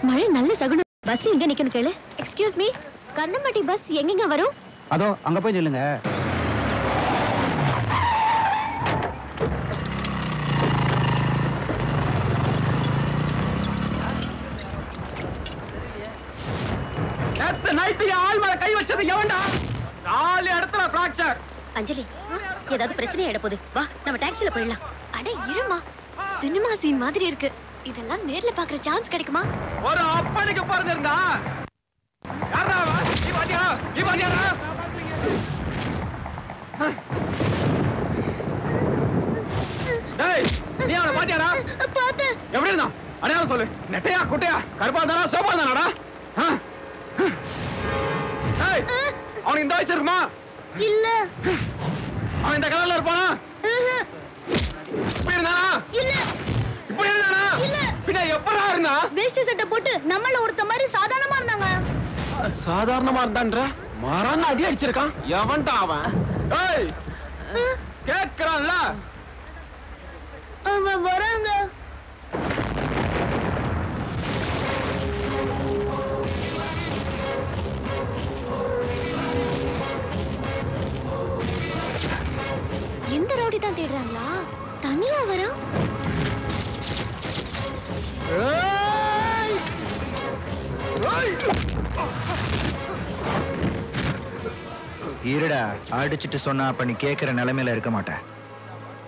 மழை நல்ல சகுனம். பஸ் எங்க நிக்கணும் கேளு. எக்ஸ்கியூஸ் மீ, கண்ணம்பட்டி பஸ் எங்கெங்க வரும்? அதோ அங்க போய் நில்லுங்க. நேத்து நைட்டு ஆள் மேல கை வச்சது எவன்டா? 4 இடத்துல பிராக்சர். அஞ்சலி, ஏதாவது பிரச்சனை ஆயிட போகுது. வா, நம்ம டாக்ஸில போயிடலாம். அட இருமா, சினிமா சீன் மாதிரி இருக்கு. இதெல்லாம் நேர்ல பாக்குற சான்ஸ் கிடைக்குமா? ஒரு அப்பனுக்கு பிறந்திருந்தா யாரா நீ வாடியா? நீ வாடியாடா? டேய், நீ அவன பாத்தியாடா? பாத்து. எப்படி இருந்தா? அடையாளம் சொல்லு. நெட்டையா குட்டையா கருப்பா தானா சோபா தானாடா? டேய், அவன் இந்த வயசு இருக்குமா? இல்ல. அவன் இந்த கலர்ல இருப்பானா? இப்படி இருந்தானா? இல்ல. இப்படி இருந்தானா? இல்ல. பின்ன எப்பறா இருந்தா? வேஷ்டி சட்டை போட்டு நம்மள ஒருத்த மாதிரி சாதாரணமா இருந்தாங்க. சாதாரணமா இருந்தான்ற மரண அடி அடிச்சிருக்கான். எவன்டா அவன்? ஏய், கேக்குறான்ல? அவன் வராங்க. இந்த ரவுடி தான் தேடுறாங்களா? தனியா வரான். இருடா, அடிச்சிட்டு சொன்னா அப்ப நீ கேக்குற நிலைமையில இருக்க மாட்டேன்.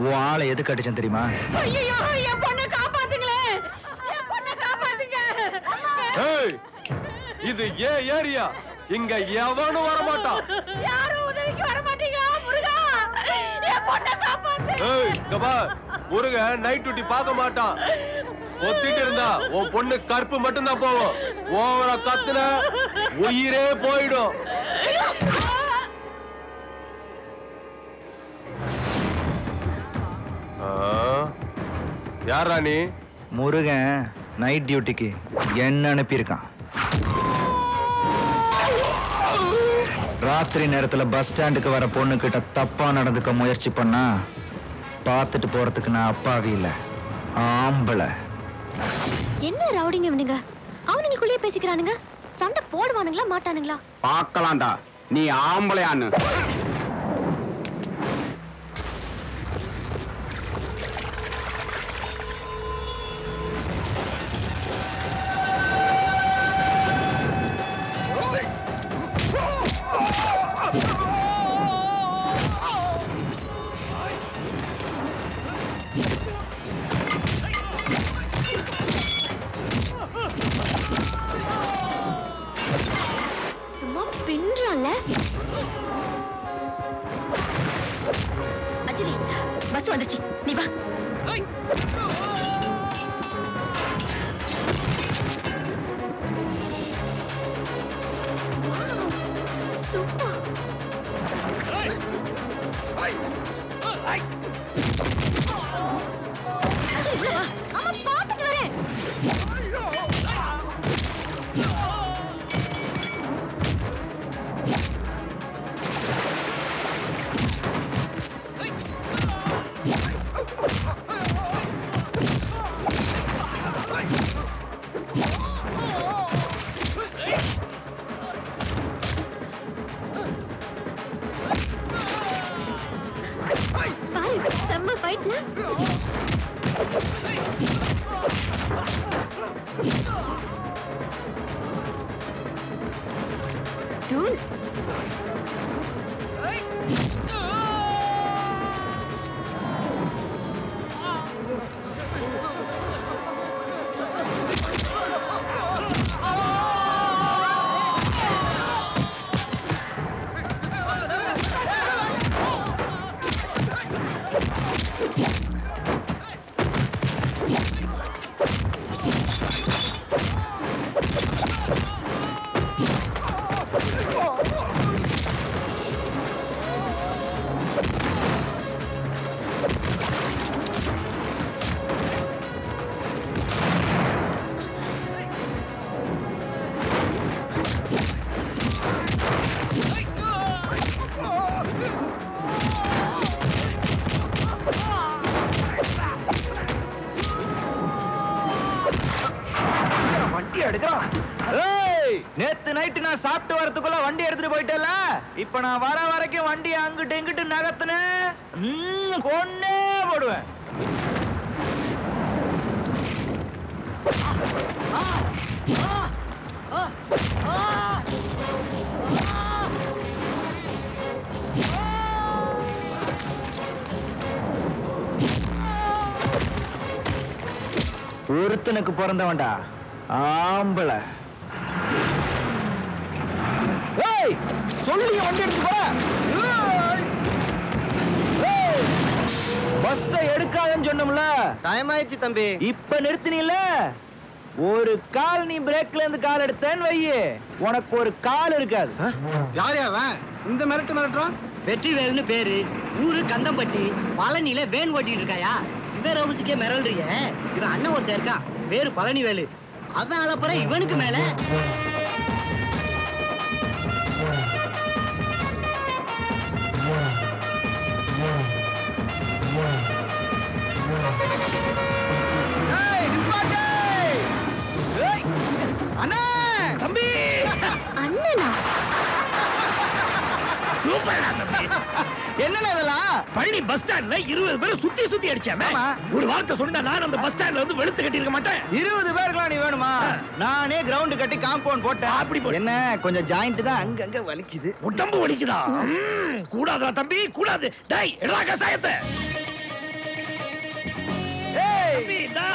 உன் ஆளை எதுக்கு அடிச்சேன் தெரியுமா? ஐயோ, என் பொண்ணை காப்பாத்துங்களே! என் பொண்ணை காப்பாத்துங்க! ஏய், இது ஏரியா. இங்க எவனும் வர மாட்டான். யாரும் உதவிக்கு வர மாட்டீங்களா? முருகா, என் பொண்ணை காப்பாத்து! ஏய், கபா, முருக நைட் டியூட்டி பார்க்க மாட்டான். ஒத்திட்டு இருந்தா உன் பொண்ணு கற்பு மட்டும் தான் போவோம். ஓவரா கத்துன உயிரே போயிடும். யாரா நீ? முருகன் நைட் டியூட்டிக்கு என்ன அனுப்பியிருக்கான். ராத்திரி நேரத்துல பஸ் ஸ்டாண்டுக்கு வர பொண்ணு கிட்ட தப்பா நடந்துக்க முயற்சி பண்ணா பார்த்துட்டு போறதுக்கு நான் அப்பாவி இல்ல, ஆம்பளை. என்ன ரவுடிங்க இவனுங்க? அவனுங்களுக்குள்ளேயே பேசிக்கிறானுங்க. சண்டை போடுவானுங்களா மாட்டானுங்களா? பார்க்கலாம்டா நீ ஆம்பளையான்னு. சும்மா பின்றான்ல. வண்டி எடுக்கிறான். நேத்து நைட்டு நான் சாப்பிட்டு வரதுக்குள்ள வண்டி எடுத்துட்டு போயிட்டேல, இப்ப நான் வர வரைக்கும் வண்டி அங்கிட்டு இங்கிட்டு நகர்த்துனேன், கொன்னே போடுவேன். ஒருத்தனுக்கு பிறந்தவன்டா, ஆம்பளை. சொல்லி வண்டி எடுத்து போ. பஸ் எடுக்காதன்னு சொன்னோம்ல, டைம் ஆயிடுச்சு தம்பி. இப்ப நிறுத்தினீல, ஒரு கால் நீ பிரேக்ல இருந்து கால் எடுத்தேன்னு வையே, உனக்கு ஒரு கால் இருக்காது. யார் அவன் இந்த மிரட்டுறான்? வெற்றிவேல்னு பேரு, ஊரு கந்தம்பட்டி, பழனியில வேன் ஓட்டிட்டு இருக்காயா? இவன் ரவுசிக்கே மிரள்றிய. இவன் அண்ணன் ஒருத்தர் இருக்கான், பேரு பழனிவேலு. அவன் அளப்புற இவனுக்கு மேல அண்ணா தம்பி, அண்ணனா? சூப்பர் தம்பி. என்னடா இதெல்லாம்? பழனி பஸ் ஸ்டாண்ட்ல 20 பேரை சுத்தி சுத்தி அடிச்சாமே. ஒரு வார்த்தை சொன்னா நான் அந்த பஸ் ஸ்டாண்ட்ல வந்து வெளுத்து கட்டி இருக்க மாட்டேன். 20 பேருக்குலாம் நீ வேணுமா? நானே கிரவுண்ட் கட்டி காம்பவுண்ட் போட்டேன். அப்படி போடு. என்ன கொஞ்சம் ஜாயிண்ட் தான் அங்கங்க வலிக்குது. உடம்பு வலிக்குதா? கூடாதா தம்பி, கூடாது. டேய் எடுடா கசாயத்தை. தம்பி, இந்தா.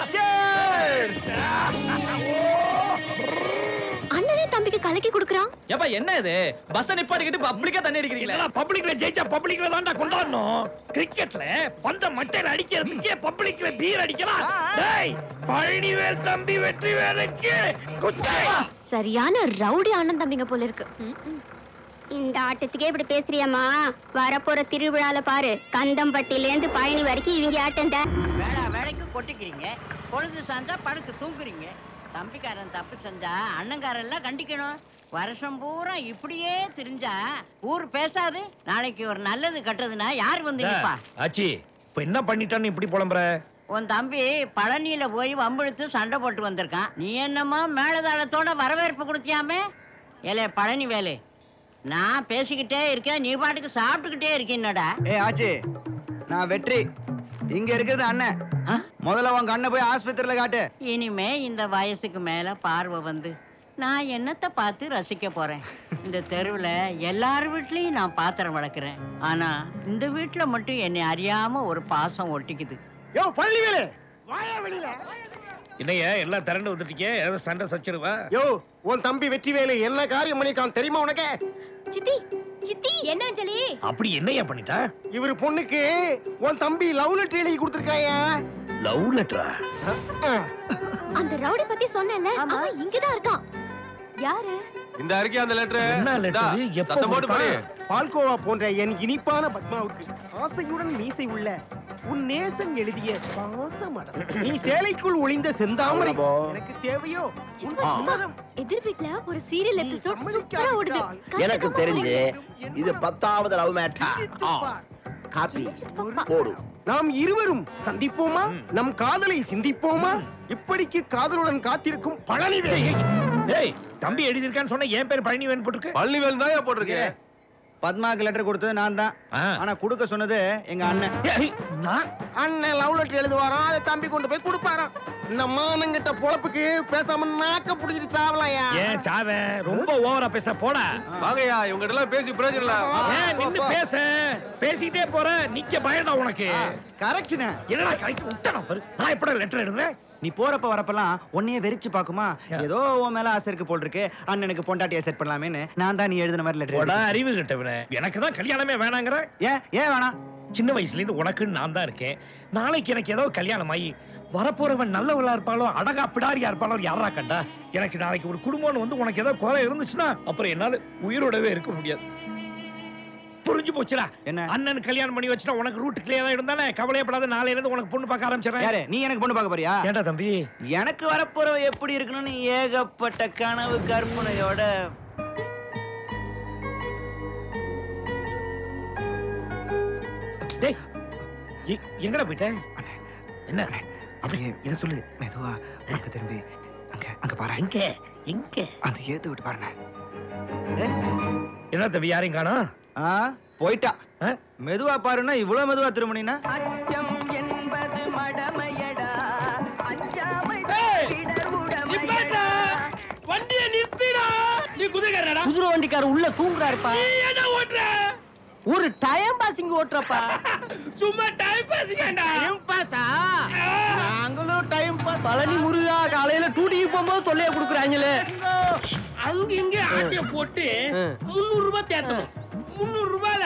அண்ணனே தம்பிக்கு கலக்கி குடுக்குறான். ஏப்பா என்ன இது? பஸ் நிப்பாட்டிக்கிட்டு பப்ளிக்கா தண்ணி அடிக்கிறீங்களா? பப்ளிக்ல ஜெயிச்சா பப்ளிக்ல தான்டா கொண்டாடணும். கிரிக்கெட்ல பந்த மட்டையில அடிக்கிறதுக்கே பப்ளிக்ல பீர் அடிக்கலாம். டேய் பழனிவேல் தம்பி வெற்றிவேலுக்கு குத்து. சரியான ரவுடி அண்ணன் தம்பிங்க போல இருக்கு. இந்த ஆட்டத்துக்கே இப்படி பேசுறியம்மா? வரப்போற திருவிழால பாரு, கந்தம்பட்டில இருந்து பழனி வரைக்கும் இவங்க ஆட்டண்ட. வேலைக்கு கொட்டிக்கிறீங்க, பொழுது சாஞ்சா படுத்து தூங்குறீங்க. தம்பிக்காரன் தப்பு செஞ்சா அண்ணங்காரெல்லாம் கண்டிக்கணும். வருஷம் பூரா இப்படியே தெரிஞ்சா ஊர் பேசாது. நாளைக்கு ஒரு நல்லது கட்டுறதுன்னா யார் வந்து நிப்பா? ஆச்சி இப்ப என்ன பண்ணிட்டான்னு இப்படி புலம்புற? உன் தம்பி பழனியில போய் வம்பிழுத்து சண்டை போட்டு வந்திருக்கான். நீ என்னமா மேலதாளத்தோட வரவேற்பு கொடுத்தியாமே? ஏலே பழனி வேலு, நான் பேசிக்கிட்டே இருக்கேன், நீ பாட்டுக்கு சாப்பிட்டுக்கிட்டே இருக்கீன்னடா. ஆச்சி, நான் வெற்றி, இங்க இருக்கிறது அண்ணன். முதல்ல உங்க அண்ணன் போய் ஆஸ்பத்திரியில காட்டு. இனிமே இந்த வயசுக்கு மேல பார்வை வந்து நான் என்னத்தை பார்த்து ரசிக்க போறேன்? இந்த தெருவுல எல்லார் வீட்லயும் நான் பாத்திரம் வளர்க்குறேன். ஆனா இந்த வீட்டுல மட்டும் என்னை அறியாம ஒரு பாசம் ஒட்டிக்குது. யோ பழனிவேலு, வாயா வெளியில. என்னையா எல்லாம் திரண்டு வந்துட்டீங்க, ஏதோ சண்டை சச்சிருவா? யோ உன் தம்பி வெற்றிவேலு என்ன காரியம் பண்ணிருக்கான் தெரியுமா உனக்கு? சித்தி சித்தி, என்ன அஞ்சலி? அப்படி என்னையா பண்ணிட்டா? இவர் பொண்ணுக்கு உன் தம்பி லவ் லெட்டர் எழுதி கொடுத்திருக்காயா. லவ் லெட்டரா? அந்த ரவுடி பத்தி சொன்னேன்ல, அவன் இங்கதான் இருக்கான். யாரு? இந்த அறிக்கை அந்த லெட்டர். என்ன லெட்டர்? எப்ப சத்தம் போட்டு படி. பால்கோவா போன்ற என் இனிப்பான பத்மாவுக்கு ஆசையுடன் மீசை உள்ள உன் நேசன் எழுதிய பாசமடம். நீ சேலைக்குள் ஒளிந்த செந்தாமரை எனக்கு தேவையோ? எதிர் வீட்ல ஒரு சீரியல் எபிசோட் சூப்பரா ஓடுது. எனக்கு தெரிஞ்சு இது 10வது லவ் மேட்டர். காப்பி போடு. நாம் இருவரும் சந்திப்போமா? நம் காதலை சிந்திப்போமா? இப்படிக்கு காதலுடன் காத்திருக்கும் பழனிவேல். டேய் தம்பி எழுதி இருக்கான்னு சொன்ன, என் பேர் பழனிவேல் போட்டுருக்கு. பழனிவேல் தான் போட்டிருக்கேன். பத்மாக்கு லெட்டர் கொடுத்தது நான் தான், ஆனா கொடுக்க சொன்னது எங்க அண்ணன். அண்ணன் லவ் லெட்டர் எழுதுவாராம், அதை தம்பி கொண்டு போய் கொடுப்பாராம். இந்த மானங்கிட்ட பொழப்புக்கு பேசாம நாக்க புடிச்சிட்டு சாவலாயா? ஏன் சாவே? ரொம்ப ஓவரா பேச போடா. வாங்கயா, இவங்க எல்லாம் பேசி பிரயோஜனம் இல்ல. ஏன் நின்னு பேச? பேசிட்டே போற, நிக்க பயடா உனக்கு. கரெக்ட்னா என்னடா கரெக்ட் விட்டனா பாரு. நான் எப்பட லெட்டர் எழுதுறேன்? நீ போறப்ப வரப்பெல்லாம் உன்னையே வெறிச்சு பாக்குமா, ஏதோ உன் மேல ஆசை இருக்கு போல் இருக்கு, அண்ணனுக்கு பொண்டாட்டியை செட் பண்ணலாமேன்னு நான் தான் நீ எழுதின மாதிரி லெட்டர். போடா அறிவு கிட்டவனே, எனக்கு தான் கல்யாணமே வேணாங்கற. ஏன் வேணாம்? சின்ன வயசுல இருந்து உனக்கு நான் தான் இருக்கேன். நாளைக்கு எனக்கு ஏதோ கல்யாணம் ஆகி வரப்போறவன் நல்லவளா இருப்பாளோ, அழகா பிடாரியா இருப்பாளோ, யாரா கண்டா? எனக்கு நாளைக்கு ஒரு குடும்பம்னு வந்து உனக்கு ஏதோ குறை இருந்துச்சுன்னா அப்புறம் என்னால உயிரோடவே இருக்க முடியாது. புரிஞ்சு போச்சுடா. என்ன? அண்ணன் கல்யாணம் பண்ணி வச்சுட்டா உனக்கு ரூட் கிளியரா இருந்தானே, கவலையப்படாத. நாளையில இருந்து உனக்கு பொண்ணு பார்க்க ஆரம்பிச்சறேன். யாரு நீ எனக்கு பொண்ணு பார்க்க போறியா? ஏண்டா தம்பி, எனக்கு வரப்போறவ எப்படி இருக்கணும்னு ஏகப்பட்ட கனவு கற்பனையோட. டேய் எங்கடா போயிட்ட? என்ன அப்படியே என்ன சொல்லு? மெதுவா பக்க திரும்பி அங்க பாரு. எங்க அந்த ஏத்து விட்டு பாருங்க. என்ன தம்பி யாரையும் காணோம்? போயிட்டா. மெதுவா பாருன்னா இவ்வளவு மெதுவா திரும்பினா வண்டியை நிறுத்திடா. நீ குதிரைக்காரடா. குதிரை வண்டிக்காரர் உள்ள தூங்குறாருப்பா. நீ என்ன ஓட்டுற? ஒரு டைம் பாசிங் ஓட்டுறப்பா. சும்மா டைம் பாசிங்கடா. டைம் பாஸா? நாங்களும் டைம் பாஸ். பழனி முருகா காலையில டூட்டிக்கு போகும்போது தொல்லைய குடுக்குறாங்களே. அங்க இங்க ஆட்டிய போட்டு 300 ரூபாய் தேத்தணும். 300 ரூபாயில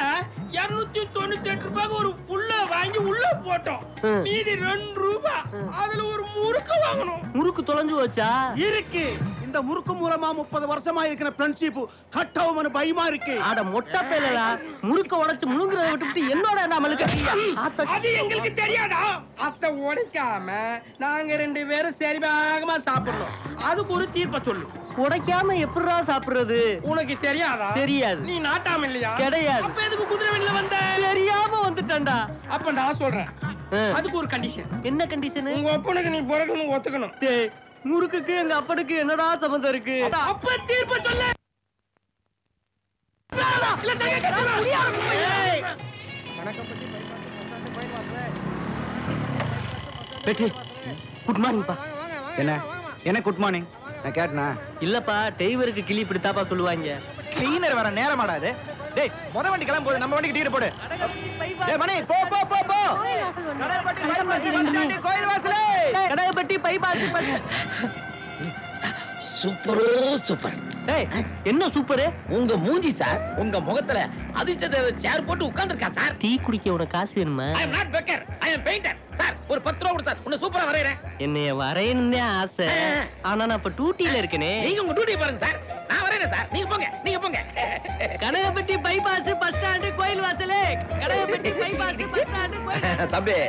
298 ரூபாய்க்கு ஒரு ஃபுல்லா வாங்கி உள்ள போட்டோம். மீதி 2 ரூபாய். அதுல ஒரு முறுக்கு வாங்கணும். முறுக்கு தொலைஞ்சு வச்சா? இருக்கு. இந்த முறுக்கு மூலமா 30 வருஷமா இருக்கிற ஃப்ரெண்ட்ஷிப் கட்டவும்னு பயமா இருக்கு. அட மொட்டை பேலடா. முறுக்க உடைச்சு முழுங்குறத விட்டுட்டு என்னோட நம்மளுக்கு அது எங்களுக்கு தெரியாதா? அத்தை உடைக்காம நாங்க 2 பேரும் சரிபாகமா சாப்பிடணும். அதுக்கு ஒரு தீர்ப்ப சொல்லு. உடைக்காம எப்படிடா சாப்பிடுறது? உனக்கு தெரியாதா? தெரியாது. நீ நாட்டாம இல்லையா? கிடையாது. அப்ப எதுக்கு குதிரை வண்டில வந்த? தெரியாம வந்துட்டேன்டா. அப்ப நான் சொல்றேன். அதுக்கு ஒரு கண்டிஷன். என்ன கண்டிஷன்? உங்க அப்பனுக்கு நீ பிறக்கணும் ஒத்துக்கணும். முறுக்குக்கு எங்க அப்பனுக்கு என்னடா சம்பந்தம் இருக்கு? அப்ப தீர்ப்பு சொல்லு. பெட்டி குட் மார்னிங்ப்பா. என்ன குட் மார்னிங்? நான் கேட்டனா? இல்லப்பா, டிரைவருக்கு கிளி இப்படித்தாப்பா சொல்லுவாங்க. கிளீனர் வர நேரமாடா அது. டேய் முத வண்டி கிளம்ப போகுது, நம்ம வண்டிக்கு டிக்கெட் போடு. டேய் மணி போ போ போ போ. கடையப்பட்டி பைபாஸ் ஸ்டாண்ட் கோயில் வாசலே. கடையப்பட்டி பைபாஸ். சூப்பரோ சூப்பர். ஏய் என்ன சூப்பர்? உங்க மூஞ்சி சார். உங்க முகத்துல அதிர்ஷ்ட சேர் போட்டு உட்கார்ந்திருக்கா சார். டீ குடிக்க உனக்கு காசு வேணுமா? I am not baker, I am painter. Sir ஒரு 10 ரூபாய் கொடு சார். உன்னை சூப்பரா வரையறேன். என்னைய வரையணும்னே ஆசை. ஆனா நான் இப்ப டியூட்டில இருக்கனே. நீங்க உங்க டியூட்டி பாருங்க சார். நான் வரையறேன் சார். நீங்க போங்க, நீங்க போங்க. கடையப்பட்டி பைபாஸ் பஸ் ஸ்டாண்ட் கோயில் வாசலே. கடையப்பட்டி பைபாஸ் பஸ் ஸ்டாண்ட் கோயில். தம்பி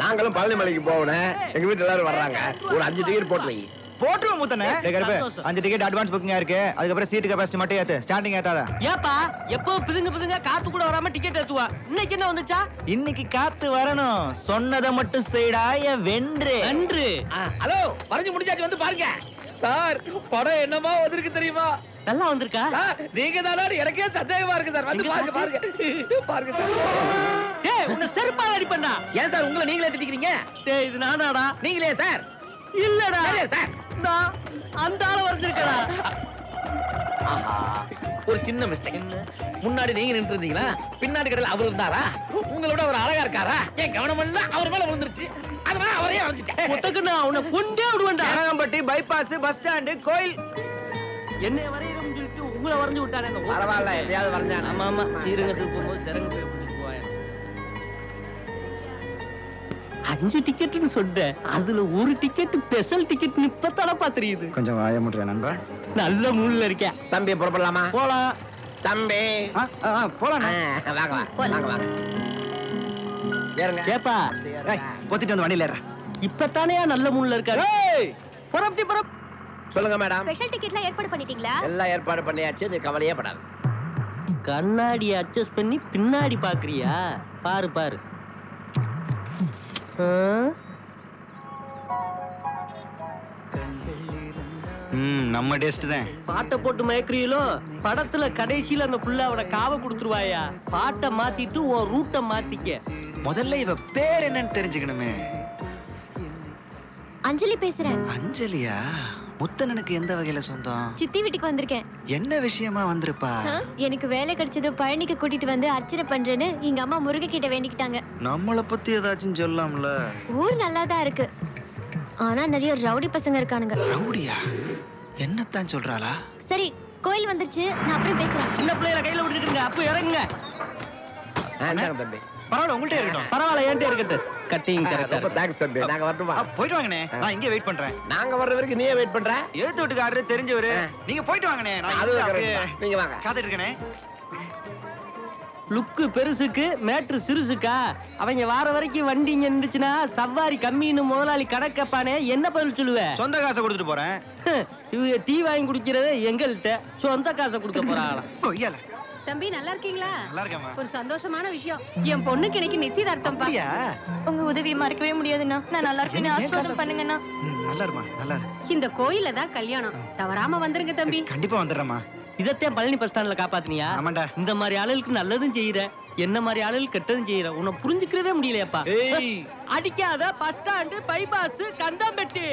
நாங்களும் பழனி மலைக்கு போகணும். எங்க வீட்டுல எல்லாரும் வர்றாங்க. ஒரு 5 டிக்கெட் போட்டு வை. போட்டுருவோம் முத்தனே. டேய் கருப்பு 5 டிக்கெட் அட்வான்ஸ் புக்கிங்கா இருக்கு. அதுக்கு அப்புறம் சீட் கெபாசிட்டி மட்டும் ஏத்து. ஸ்டாண்டிங் ஏத்தாத. ஏப்பா எப்போ பிதுங்க காத்து கூட வராம டிக்கெட் ஏத்துவா. இன்னைக்கு என்ன வந்துச்சா? இன்னைக்கு காத்து வரணும். சொன்னதை மட்டும் செய்டா என் வென்று. ஹலோ வரைஞ்சு முடிஞ்சாச்சு வந்து பாருங்க. சார் படம் என்னமா வந்திருக்கு தெரியுமா? நல்லா வந்திருக்கா? சார் நீங்க தானா? எனக்கே சந்தேகமா இருக்கு சார். வந்து பாருங்க பாருங்க. பாருங்க சார். டேய் உன்னை செருப்பால அடிப்பேன்டா. ஏன் சார் உங்களை நீங்களே திட்டிக்கிறீங்க? டேய் இது நானாடா? நீங்களே சார். இல்லடா. சார் நான் அந்த ஆள வரைஞ்சிருக்கடா. ஒரு சின்ன மிஸ்டேக். முன்னாடி நீங்க நின்று இருந்தீங்களா? பின்னாடி கடையில அவர் இருந்தாரா? உங்களோட அவர் அழகா இருக்காரா? என் கவனம் எல்லாம் அவர் மேல விழுந்துருச்சு. அதனால அவரே வரைஞ்சிட்டேன். ஒத்தக்கு நான் உன்னை கொண்டே விடுவேன்டா. கனகம்பட்டி பைபாஸ் பஸ் ஸ்டாண்ட் கோயில். என்னை வரையறோம்னு சொல்லிட்டு உங்களை வரைஞ்சு விட்டானே. பரவாயில்ல எப்படியாவது வரைஞ்சான். ஆமா ஆமா ஸ்ரீரங்கத்துக்கு போகும்போது சிறங்கு போய் பிடிச்சிட்டு போவாங்க. 5 டிக்கெட்னு சொன்னேன். அதுல ஒரு டிக்கெட் ஸ்பெஷல் டிக்கெட் இப்பதானப்பா தெரியுது. கொஞ்சம் வாய முட்றேன் நண்பா. நல்ல மூட்ல இருக்கேன். தம்பி புறப்படலாமா? போலாம். தம்பி போலாம். வாங்க வாங்க வாங்க. ஏறுங்க. ஏப்பா பொத்திட்டு வந்து வண்டியில ஏற. இப்பதானே நல்ல மூட்ல இருக்காரு. புறப்படி புறப். சொல்லுங்க மேடம். ஸ்பெஷல் டிக்கெட்லாம் ஏற்பாடு பண்ணிட்டீங்களா? எல்லாம் ஏற்பாடு பண்ணியாச்சு. நீ கவலையே படாத. கண்ணாடி அட்ஜஸ்ட் பண்ணி பின்னாடி பாக்குறியா? பாரு பாரு. நம்ம டேஸ்ட் தான். பாட்டை போட்டு மயக்குறீங்களோ? படத்துல கடைசியில அந்த புள்ள அவனை காவ கொடுத்துருவாயா? பாட்டை மாத்திட்டு உன் ரூட்டை மாத்திக்க. முதல்ல இவ பேர் என்னன்னு தெரிஞ்சுக்கணுமே. அஞ்சலி பேசுறேன். அஞ்சலியா? முத்தனனுக்கு எந்த வகையில சொந்தம்? சித்தி வீட்டுக்கு வந்திருக்கேன். என்ன விஷயமா வந்திருப்பா? எனக்கு வேலை கிடைச்சது பழனிக்கு கூட்டிட்டு வந்து அர்ச்சனை பண்றேன்னு எங்க அம்மா முருக கிட்ட வேண்டிக்கிட்டாங்க. நம்மள பத்தி ஏதாச்சும் சொல்லலாம்ல? ஊர் நல்லாதான் இருக்கு. ஆனா நிறைய ரவுடி பசங்க இருக்கானுங்க. ரவுடியா? என்னத்தான் சொல்றாளா? சரி கோயில் வந்துருச்சு, நான் அப்புறம் பேசுறேன். சின்ன பிள்ளையில கையில விட்டுருங்க. அப்ப இறங்குங்க. தம்பி பரவாயில்ல உங்கள்கிட்ட இருக்கட்டும். பரவாயில்ல என்கிட்ட இருக்கட்டும். கட்டிங் ரொம்ப தேங்க்ஸ் தம்பி. நாங்க வரட்டுமா? போயிட்டு வாங்கண்ணே. நான் இங்கே வெயிட் பண்றேன். நாங்க வர்ற வரைக்கும் நீயே வெயிட் பண்ற? ஏத்து வீட்டுக்காரரு தெரிஞ்சவரு. நீங்க போயிட்டு வாங்கண்ணே. நான் அது நீங்க வாங்க. காத்துட்டு இருக்கனே. லுக்கு பெருசுக்கு மேட்ரு சிறுசுக்கா? அவங்க வார வரைக்கும் வண்டி இங்க நின்றுச்சுன்னா சவாரி கம்மின்னு முதலாளி கணக்கப்பானே என்ன பதில் சொல்லுவ? சொந்த காசை கொடுத்துட்டு போறேன். இவங்க டீ வாங்கி குடிக்கிறத எங்கள்கிட்ட சொந்த காசை கொடுக்க போறாங்களா? கொய்யால தம்பி நல்லா இருக்கீங்களா? நல்லா இருக்கேம்மா. ஒரு சந்தோஷமான விஷயம். என் பொண்ணுக்கு இன்னைக்கு நிச்சயதார்த்தம் பா. உங்க உதவியை மறக்கவே முடியாதுண்ணா. நான் நல்லா இருக்கேன்னு ஆசீர்வாதம் பண்ணுங்கண்ணா. நல்லா இருமா, நல்லா இரு. இந்த கோயில்ல தான் கல்யாணம். தவறாம வந்துருங்க தம்பி. கண்டிப்பா வந்துடுறேம்மா. இதத்தே பழனி பஸ் ஸ்டாண்ட்ல காப்பாத்தினியா? ஆமாண்டா. இந்த மாதிரி ஆளுகளுக்கு நல்லதும் செய்யற, என்ன மாதிரி ஆளுகளுக்கு கெட்டதும் செய்யற. உன்னை புரிஞ்சுக்கிறதே முடியலையாப்பா. அடிக்காத பஸ் ஸ்டாண்டு, பைபாஸ், கந்தாம்பெட்டி.